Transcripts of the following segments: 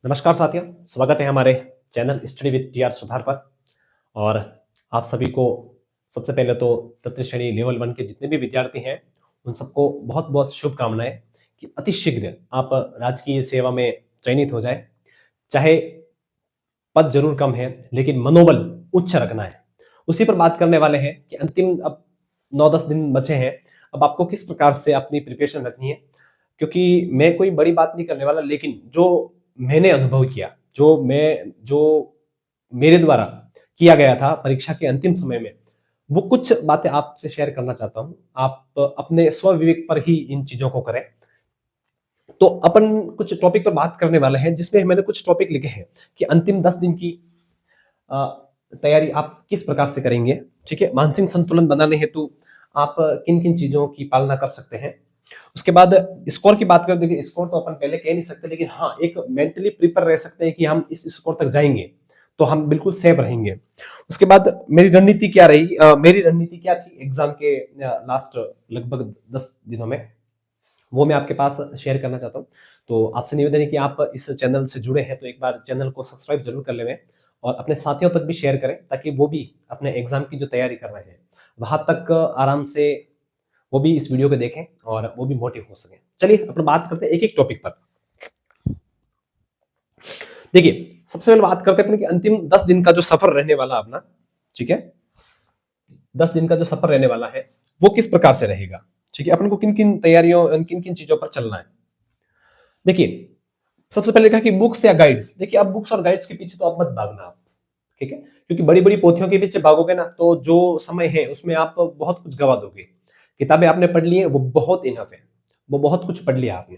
नमस्कार साथियों, स्वागत है हमारे चैनल स्टडी विद टीआर सुधार पर। और आप सभी को सबसे पहले तो तृतीय श्रेणी लेवल 1 के जितने भी विद्यार्थी हैं उन सबको बहुत बहुत शुभकामनाएं कि अति शीघ्र आप राजकीय सेवा में चयनित हो जाए। चाहे पद जरूर कम है लेकिन मनोबल उच्च रखना है। उसी पर बात करने वाले हैं कि अंतिम अब 9-10 दिन बचे हैं। अब आपको किस प्रकार से अपनी प्रिपरेशन रखनी है, क्योंकि मैं कोई बड़ी बात नहीं करने वाला, लेकिन जो मैंने अनुभव किया, जो मेरे द्वारा किया गया था परीक्षा के अंतिम समय में, वो कुछ बातें आपसे शेयर करना चाहता हूं। आप अपने स्व विवेक पर ही इन चीजों को करें। तो अपन कुछ टॉपिक पर बात करने वाले हैं जिसमें मैंने कुछ टॉपिक लिखे हैं कि अंतिम 10 दिन की अ, तैयारी आप किस प्रकार से करेंगे। ठीक है, मानसिक संतुलन बनाने हेतु आप किन किन चीजों की पालना कर सकते हैं। उसके बाद स्कोर की बात करें, देखिए स्कोर तो अपन पहले कह नहीं सकते, लेकिन हाँ एक मेंटली प्रिपेयर रह सकते हैं कि हम इस स्कोर तक जाएंगे तो हम बिल्कुल सेफ रहेंगे। उसके बाद मेरी रणनीति क्या रही, मेरी रणनीति क्या थी एग्जाम के लास्ट लगभग 10 दिनों में, वो मैं आपके पास शेयर करना चाहता हूँ। तो आपसे निवेदन है कि आप इस चैनल से जुड़े हैं तो एक बार चैनल को सब्सक्राइब जरूर कर लें और अपने साथियों तक भी शेयर करें, ताकि वो भी अपने एग्जाम की जो तैयारी कर रहे हैं वहां तक आराम से वो भी इस वीडियो को देखें और वो भी मोटिव हो सके। चलिए अपन बात करते हैं एक एक टॉपिक पर। देखिए सबसे पहले बात करते हैं अपन कि अंतिम 10 दिन का जो सफर रहने वाला अपना, ठीक है, 10 दिन का जो सफर रहने वाला है वो किस प्रकार से रहेगा। ठीक है, अपन को किन किन तैयारियों, किन किन चीजों पर चलना है। देखिए सबसे पहले कहा कि बुक्स या गाइड्स। देखिए अब बुक्स और गाइड्स के पीछे तो आप मत भागना आप, ठीक है, क्योंकि बड़ी बड़ी पोथियों के पीछे भागोगे ना तो जो समय है उसमें आप बहुत कुछ गवा दोगे। किताबें आपने पढ़ ली है वो बहुत इनफ है, वो बहुत कुछ पढ़ लिया आपने।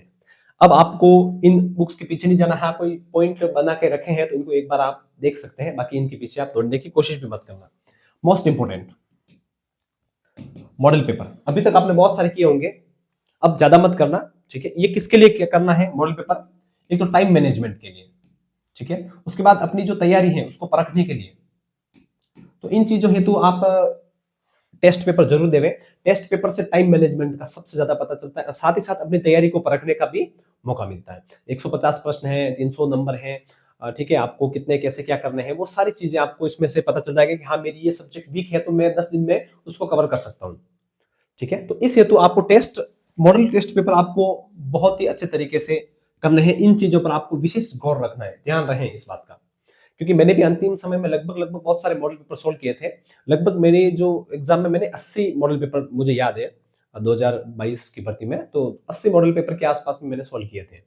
अब आपको इन बुक्स के पीछे नहीं जाना है। कोई पॉइंट बना के रखे हैं तो इनको एक बार आप देख सकते हैं, बाकी इनके पीछे आप दौड़ने की कोशिश भी मत करना। मोस्ट इंपोर्टेंट मॉडल पेपर, अभी तक आपने बहुत सारे किए होंगे, अब ज्यादा मत करना। ठीक है, ये किसके लिए क्या करना है मॉडल पेपर, एक तो टाइम मैनेजमेंट के लिए, ठीक है, उसके बाद अपनी जो तैयारी है उसको परखने के लिए। तो इन चीजों हेतु आप टेस्ट पेपर जरूर देवे। टेस्ट पेपर से टाइम मैनेजमेंट का सबसे ज्यादा पता चलता है और साथ ही साथ अपनी तैयारी को परखने का भी मौका मिलता है। 150 प्रश्न है, 300 नंबर है, ठीक है, आपको कितने कैसे क्या करने हैं वो सारी चीजें आपको इसमें से पता चल जाएगा कि हाँ मेरी ये सब्जेक्ट वीक है तो मैं 10 दिन में उसको कवर कर सकता हूँ। ठीक है, तो इस हेतु आपको टेस्ट, मॉडल टेस्ट पेपर आपको बहुत ही अच्छे तरीके से करने हैं। इन चीजों पर आपको विशेष गौर रखना है, ध्यान रहे इस बात का, क्योंकि मैंने भी अंतिम समय में लगभग लगभग बहुत सारे मॉडल पेपर सोल्व किए थे। लगभग मेरे जो एग्जाम में मैंने 80 मॉडल पेपर, मुझे याद है 2022 की भर्ती में, तो 80 मॉडल पेपर के आसपास में मैंने सोल्व किए थे।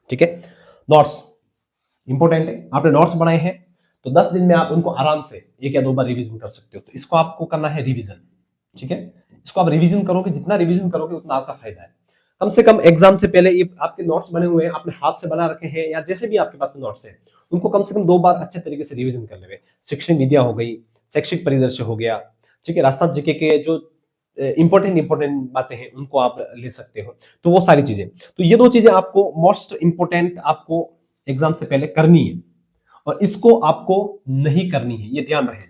ठीक है, नोट्स इंपॉर्टेंट है, आपने नोट्स बनाए हैं तो 10 दिन में आप उनको आराम से 1 या 2 बार रिवीजन कर सकते हो। तो इसको आपको करना है रिवीजन। ठीक है, इसको आप रिवीजन करोगे, जितना रिवीजन करोगे उतना आपका फायदा है। कम से कम एग्जाम से पहले ये आपके नोट्स बने हुए हैं, आपने हाथ से बना रखे हैं या जैसे भी आपके पास नोट्स हैं, उनको कम से कम 2 बार अच्छे तरीके से रिवीजन कर लेवे। शिक्षण विद्या हो गई, शैक्षिक परिदृश्य हो गया, ठीक है, राजस्थान जीके के जो इंपॉर्टेंट बातें हैं उनको आप ले सकते हो। तो वो सारी चीजें, तो ये 2 चीजें आपको मोस्ट इंपोर्टेंट आपको एग्जाम से पहले करनी है और इसको आपको नहीं करनी है, ये ध्यान रहे।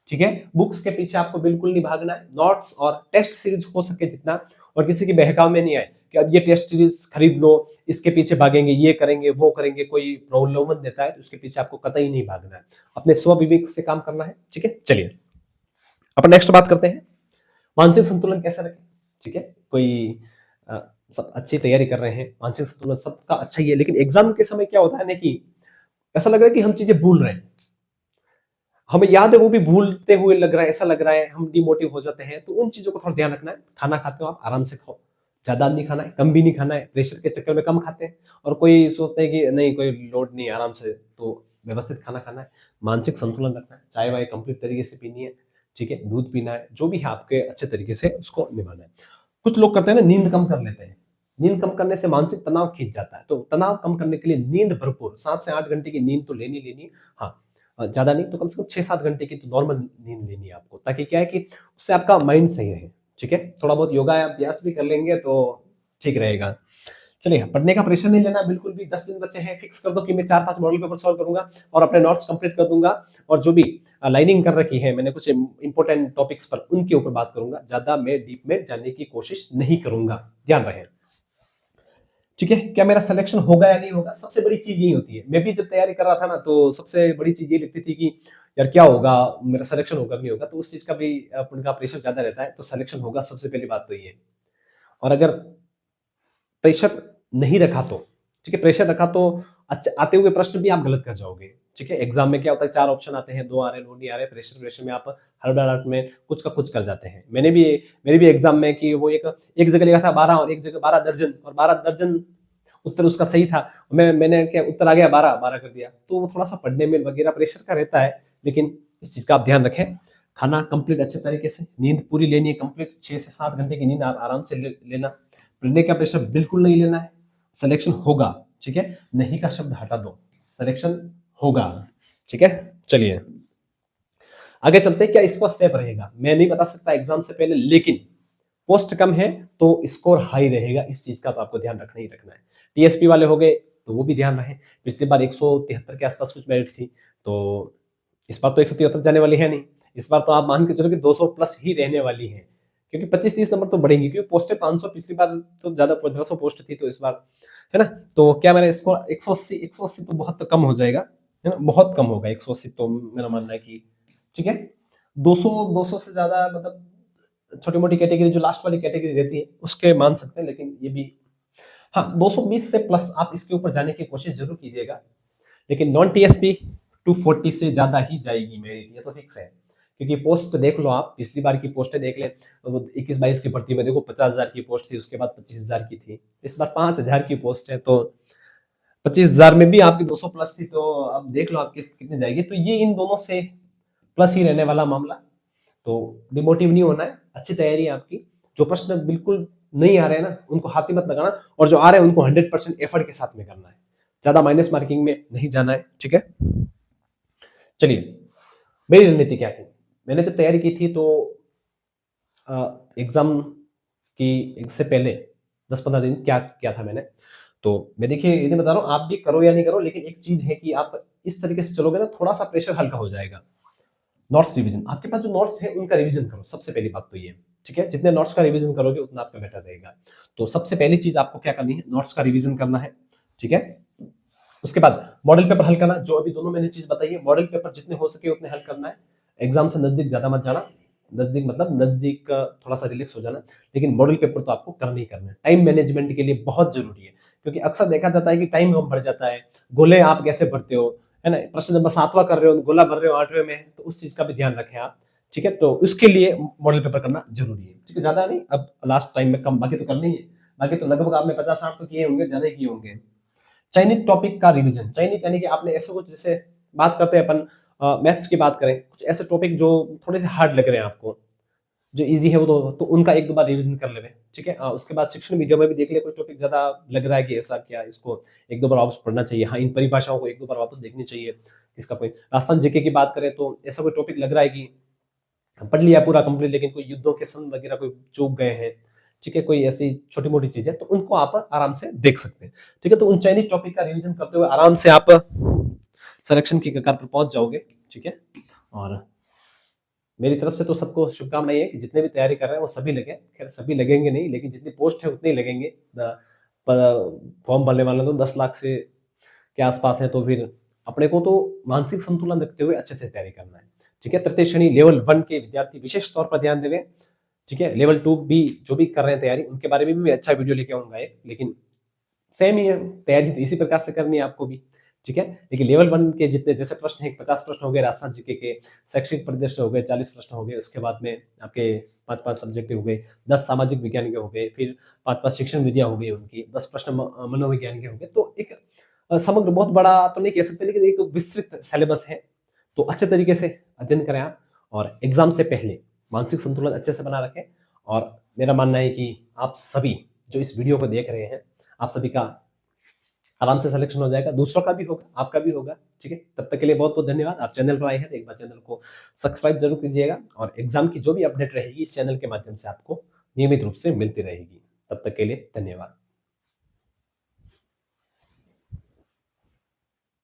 ठीक है, बुक्स के पीछे आपको बिल्कुल नहीं भागना है। नोट्स और टेस्ट सीरीज हो सके जितना, और किसी के बहकाव में नहीं आए कि अब ये टेस्ट सीरीज खरीद लो, इसके पीछे भागेंगे, ये करेंगे वो करेंगे, कोई प्रलोभन देता है तो उसके पीछे आपको कतई नहीं भागना है, अपने स्व विवेक से काम करना है। ठीक है, चलिए अपन नेक्स्ट बात करते हैं, मानसिक संतुलन कैसे रखें। ठीक है, कोई सब अच्छी तैयारी कर रहे हैं, मानसिक संतुलन सबका अच्छा ही है, लेकिन एग्जाम के समय क्या होता है ना कि ऐसा लग रहा है कि हम चीजें भूल रहे हैं, हमें याद है वो भी भूलते हुए लग रहा है, ऐसा लग रहा है, हम डिमोटिव हो जाते हैं। तो उन चीजों को थोड़ा ध्यान रखना है। खाना खाते हो आप आराम से खाओ, ज्यादा नहीं खाना है, कम भी नहीं खाना है, प्रेशर के चक्कर में कम खाते हैं। और कोई सोचते हैं कि नहीं कोई लोड नहीं, आराम से, तो व्यवस्थित खाना खाना है। मानसिक संतुलन रखना है, चाय वाय कंप्लीट तरीके से पीनी है, ठीक है, दूध पीना है, जो भी है आपके अच्छे तरीके से उसको निभाना है। कुछ लोग करते हैं ना, नींद कम कर लेते हैं, नींद कम करने से मानसिक तनाव खींच जाता है। तो तनाव कम करने के लिए नींद भरपूर 7 से 8 घंटे की नींद तो लेनी लेनी है। हाँ, ज्यादा नहीं तो कम से कम 6-7 घंटे की तो नॉर्मल नींद लेनी है आपको, ताकि क्या है कि उससे आपका माइंड सही रहे। ठीक है, थोड़ा बहुत योगा अभ्यास भी कर लेंगे तो ठीक रहेगा। चलिए, पढ़ने का प्रेशर नहीं लेना बिल्कुल भी। 10 दिन बचे हैं, फिक्स कर दो कि मैं 4-5 मॉडल पेपर सॉल्व करूंगा और अपने नोट्स कंप्लीट कर दूंगा, और जो भी लाइनिंग कर रखी है मैंने कुछ इंपॉर्टेंट टॉपिक्स पर, उनके ऊपर बात करूंगा, ज्यादा मैं डीप में जाने की कोशिश नहीं करूंगा, ध्यान रहे। ठीक है, क्या मेरा सिलेक्शन होगा या नहीं होगा, सबसे बड़ी चीज यही होती है। मैं भी जब तैयारी कर रहा था ना, तो सबसे बड़ी चीज ये लगती थी कि यार क्या होगा, मेरा सिलेक्शन होगा कि नहीं होगा, तो उस चीज का भी अपन का प्रेशर ज्यादा रहता है। तो सिलेक्शन होगा, सबसे पहली बात तो ये। और अगर प्रेशर नहीं रखा तो, ठीक है, प्रेशर रखा तो अच्छा आते हुए प्रश्न भी आप गलत कर जाओगे। ठीक है, एग्जाम में क्या होता है, 4 ऑप्शन आते हैं, 2 आ रहे हैं, 2 नहीं आ रहे, प्रेशर में आप हड़बड़ाहट में कुछ का कुछ कर जाते हैं। मेरे भी एग्जाम में कि वो एक जगह लिखा था 12 और एक जगह 12 दर्जन, और 12 दर्जन उत्तर उसका सही था। मैंने क्या उत्तर आ गया 12 12 कर दिया। तो वो थोड़ा सा पढ़ने में वगैरह प्रेशर का रहता है। लेकिन इस चीज का आप ध्यान रखें, खाना कंप्लीट अच्छे तरीके से, नींद पूरी लेनी है कंप्लीट, 6 से 7 घंटे की नींद आराम से लेना। पढ़ने का प्रेशर बिल्कुल नहीं लेना है। सिलेक्शन होगा, ठीक है, नहीं का शब्द हटा दो, सिलेक्शन होगा। ठीक है, चलिए आगे चलते हैं। क्या स्कोर सेफ रहेगा, मैं नहीं बता सकता एग्जाम से पहले, लेकिन पोस्ट कम है तो स्कोर हाई रहेगा, इस चीज का तो आपको ध्यान रखना ही रखना है। टीएसपी वाले हो गए तो वो भी ध्यान रहे। पिछली बार 173 के आसपास कुछ मेरिट थी, तो इस बार तो 173 जाने वाली है नहीं। इस बार तो आप मान के चलो कि 200 प्लस ही रहने वाली है, क्योंकि 25-30 नंबर तो बढ़ेंगे, क्योंकि पोस्टें 500, पिछली बार तो ज्यादा 1500 पोस्ट थी, तो इस बार है ना। तो क्या मेरा स्कोर 180 तो बहुत कम हो जाएगा, है ना, बहुत कम होगा 180 तो मेरा मानना है कि ठीक है। 200 से ज्यादा मतलब छोटी मोटी कैटेगरी, जो लास्ट वाली कैटेगरी रहती है उसके मान सकते हैं, लेकिन ये भी हाँ 220 से प्लस आप इसके ऊपर जाने की कोशिश जरूर कीजिएगा। लेकिन नॉन टीएसपी 240 से ज्यादा ही जाएगी मेरी, ये तो फिक्स है। क्योंकि पोस्ट देख लो आप, पिछली बार की पोस्टें देख लें, 21-22 की भर्ती में देखो 50,000 की पोस्ट थी, उसके बाद 25,000 की थी, इस बार 5,000 की पोस्ट है, तो 25,000 में भी आपकी 200 प्लस थी, तो अब देख लो आपकी कितनी जाएगी। तो ये इन दोनों से प्लस ही रहने वाला मामला। तो डिमोटिव नहीं होना है, अच्छी तैयारी है आपकी। जो प्रश्न बिल्कुल नहीं आ रहे हैं ना, उनको हाथ ही मत लगाना, और जो आ रहे हैं उनको 100% एफर्ट के साथ में करना है, ज्यादा माइनस मार्किंग में नहीं जाना है। ठीक है, चलिए मेरी रणनीति क्या थी। मैंने जब तैयारी की थी तो एग्जाम की से पहले 10-15 दिन क्या किया था मैंने, तो मैं देखिए ये नहीं बता रहा हूँ आप भी करो या नहीं करो, लेकिन एक चीज है कि आप इस तरीके से चलोगे ना, थोड़ा सा प्रेशर हल्का हो जाएगा। नोट्स रिवीजन, आपके पास जो नोट्स है उनका रिवीजन करो, सबसे पहली बात तो ये। ठीक है, जितने नोट्स का रिवीजन करोगे उतना आपका बेटर रहेगा। तो सबसे पहली चीज आपको क्या करनी है, नोट्स का रिवीजन करना है। ठीक है, उसके बाद मॉडल पेपर हल करना, जो अभी दोनों मैंने चीज बताई है, मॉडल पेपर जितने हो सके उतने हल करना है। एग्जाम से नजदीक ज्यादा मत जाना, नजदीक मतलब नजदीक थोड़ा सा रिलैक्स हो जाना, लेकिन मॉडल पेपर तो आपको करना ही करना है। टाइम मैनेजमेंट के लिए बहुत जरूरी है, क्योंकि अक्सर देखा जाता है कि टाइम कम भर जाता है। गोले आप कैसे भरते हो, है ना, प्रश्न नंबर 7वां कर रहे हो, गोला भर रहे हो 8वें में, तो उस चीज का भी ध्यान रखें आप। ठीक है, तो उसके लिए मॉडल पेपर करना जरूरी है। ठीक है, ज्यादा नहीं, अब लास्ट टाइम में कम, बाकी तो करना ही है। बाकी तो लगभग आपने 50-60 तो किए होंगे, ज्यादा ही किए होंगे। चयनित टॉपिक का रिवीजन, चयनित यानी कि आपने ऐसे कुछ, जैसे बात करते हैं अपन मैथ्स की बात करें, कुछ ऐसे टॉपिक जो थोड़े से हार्ड लग रहे हैं आपको, जो इजी है वो तो उनका 1-2 बार रिवीजन कर ले। ठीक है, उसके बाद शिक्षण वीडियो में भी देख ले, कोई टॉपिक ज्यादा लग रहा है कि ऐसा क्या, इसको 1-2 बार वापस पढ़ना चाहिए। हाँ, इन परिभाषाओं को 1-2 बार वापस देखनी चाहिए। इसका कोई राजस्थान जीके की बात करें तो ऐसा कोई टॉपिक लग रहा है कि पढ़ लिया पूरा कंप्लीट, लेकिन कोई युद्धों के सन वगैरह कोई चूक गए हैं, ठीक है, कोई ऐसी छोटी मोटी चीजें, तो उनको आप आराम से देख सकते हैं। ठीक है, तो उन चयनित टॉपिक का रिवीजन करते हुए आराम से आप सिलेक्शन की कगार पर पहुंच जाओगे। ठीक है, और मेरी तरफ से तो सबको शुभकामनाएं है कि जितने भी तैयारी कर रहे हैं वो सभी लगे। खैर सभी लगेंगे नहीं, लेकिन जितनी पोस्ट है उतने ही लगेंगे। फॉर्म भरने वाले तो 10 लाख से के आसपास है, तो फिर अपने को तो मानसिक संतुलन रखते हुए अच्छे से तैयारी करना है। ठीक है, तृतीय श्रेणी लेवल 1 के विद्यार्थी विशेष तौर पर ध्यान देवें। ठीक है, लेवल 2 भी जो भी कर रहे हैं तैयारी, उनके बारे में भी मैं अच्छा वीडियो लेके आऊंगा एक, लेकिन सेम ही है, तैयारी तो इसी प्रकार से करनी है आपको भी। ठीक है, लेकिन लेवल 1 के जितने जैसे प्रश्न है, 50 प्रश्न हो गए राजस्थान जीके के, शैक्षिक परिदृश्य हो गए 40 प्रश्न हो गए, उसके बाद में आपके 5-5 सब्जेक्ट हो गए, 10 सामाजिक विज्ञान के हो गए, फिर 5-5 शिक्षण विधियां हो गई उनकी, 10 प्रश्न मनोविज्ञान के हो गए। तो एक समग्र, बहुत बड़ा तो नहीं कह सकते, लेकिन एक विस्तृत सिलेबस है। तो अच्छे तरीके से अध्ययन करें आप, और एग्जाम से पहले मानसिक संतुलन अच्छे से बना रखें। और मेरा मानना है कि आप सभी जो इस वीडियो को देख रहे हैं, आप सभी का आराम से सिलेक्शन हो जाएगा, दूसरों का भी होगा, आपका भी होगा। ठीक है, तब तक के लिए बहुत बहुत धन्यवाद। आप चैनल पर आए हैं तो एक बार चैनल को सब्सक्राइब जरूर कीजिएगा, और एग्जाम की जो भी अपडेट रहेगी इस चैनल के माध्यम से आपको नियमित रूप से मिलती रहेगी। तब तक के लिए धन्यवाद।